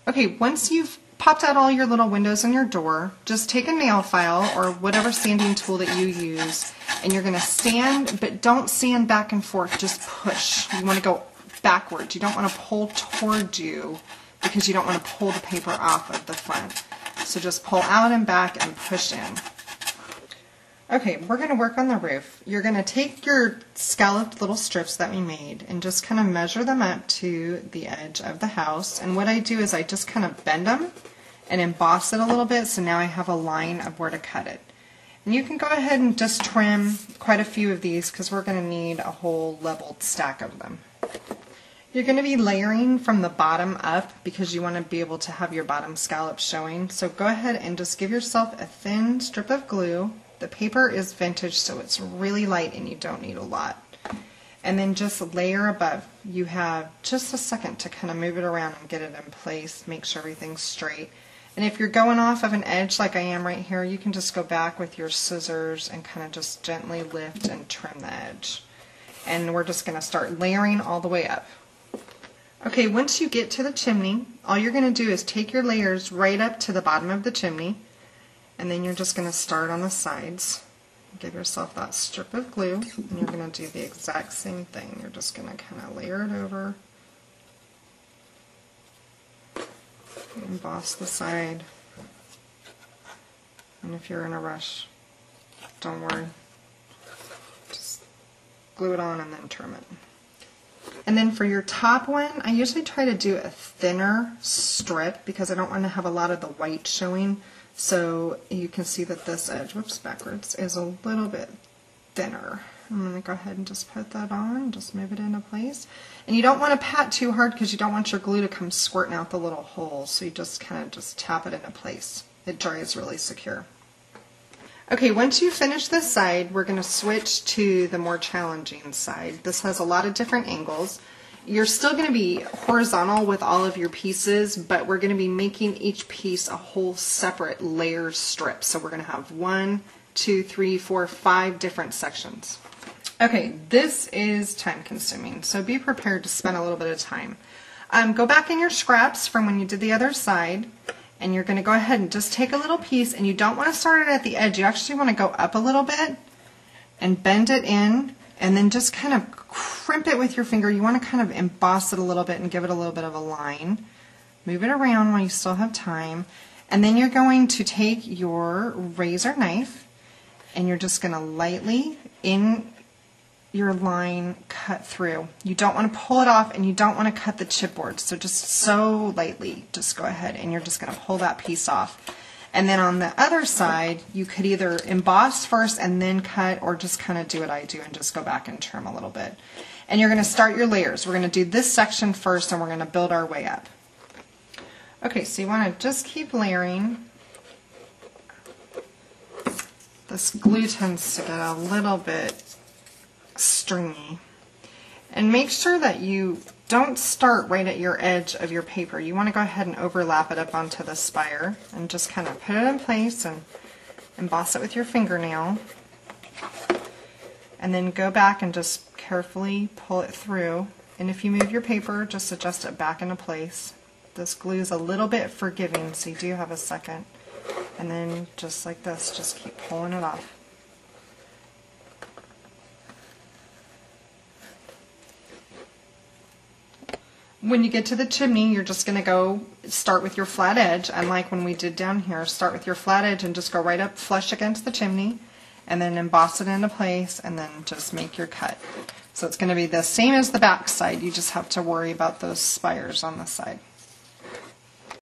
Okay, once you've popped out all your little windows in your door, just take a nail file or whatever sanding tool that you use, and you're going to sand, but don't sand back and forth, just push. You want to go backwards. You don't want to pull toward you because you don't want to pull the paper off of the front. So just pull out and back and push in. Okay, we're going to work on the roof. You're going to take your scalloped little strips that we made and just kind of measure them up to the edge of the house. And what I do is I just kind of bend them and emboss it a little bit, so now I have a line of where to cut it. And you can go ahead and just trim quite a few of these because we're going to need a whole leveled stack of them. You're going to be layering from the bottom up because you want to be able to have your bottom scallop showing. So go ahead and just give yourself a thin strip of glue. The paper is vintage, so it's really light and you don't need a lot. And then just layer above. You have just a second to kind of move it around and get it in place, make sure everything's straight. And if you're going off of an edge like I am right here, you can just go back with your scissors and kind of just gently lift and trim the edge. And we're just going to start layering all the way up. Okay, once you get to the chimney, all you're going to do is take your layers right up to the bottom of the chimney, and then you're just going to start on the sides. Give yourself that strip of glue, and you're going to do the exact same thing. You're just going to kind of layer it over, emboss the side, and if you're in a rush, don't worry. Just glue it on and then trim it. And then for your top one, I usually try to do a thinner strip because I don't want to have a lot of the white showing. So you can see that this edge, whoops, backwards, is a little bit thinner. I'm going to go ahead and just put that on, just move it into place. And you don't want to pat too hard because you don't want your glue to come squirting out the little holes. So you just kind of just tap it into place. It dries really secure. Okay, once you finish this side, we're going to switch to the more challenging side. This has a lot of different angles. You're still going to be horizontal with all of your pieces, but we're going to be making each piece a whole separate layer strip. So we're going to have 1, 2, 3, 4, 5 different sections. Okay, this is time consuming, so be prepared to spend a little bit of time. Go back in your scraps from when you did the other side, and you're going to go ahead and just take a little piece, and you don't want to start it at the edge. You actually want to go up a little bit and bend it in, and then just kind of crimp it with your finger. You want to kind of emboss it a little bit and give it a little bit of a line. Move it around while you still have time. And then you're going to take your razor knife and you're just going to lightly, in your line, cut through. You don't want to pull it off and you don't want to cut the chipboard. So just so lightly, just go ahead and you're just going to pull that piece off. And then on the other side, you could either emboss first and then cut, or just kind of do what I do and just go back and trim a little bit. And you're going to start your layers. We're going to do this section first and we're going to build our way up. Okay, so you want to just keep layering. This glue tends to get a little bit stringy. And make sure that you don't start right at your edge of your paper. You want to go ahead and overlap it up onto the spire and just kind of put it in place and emboss it with your fingernail. And then go back and just carefully pull it through. And if you move your paper, just adjust it back into place. This glue is a little bit forgiving, so you do have a second. And then just like this, just keep pulling it off. When you get to the chimney, you're just going to go start with your flat edge, unlike when we did down here. Start with your flat edge and just go right up flush against the chimney, and then emboss it into place, and then just make your cut. So it's going to be the same as the back side, you just have to worry about those spires on the side.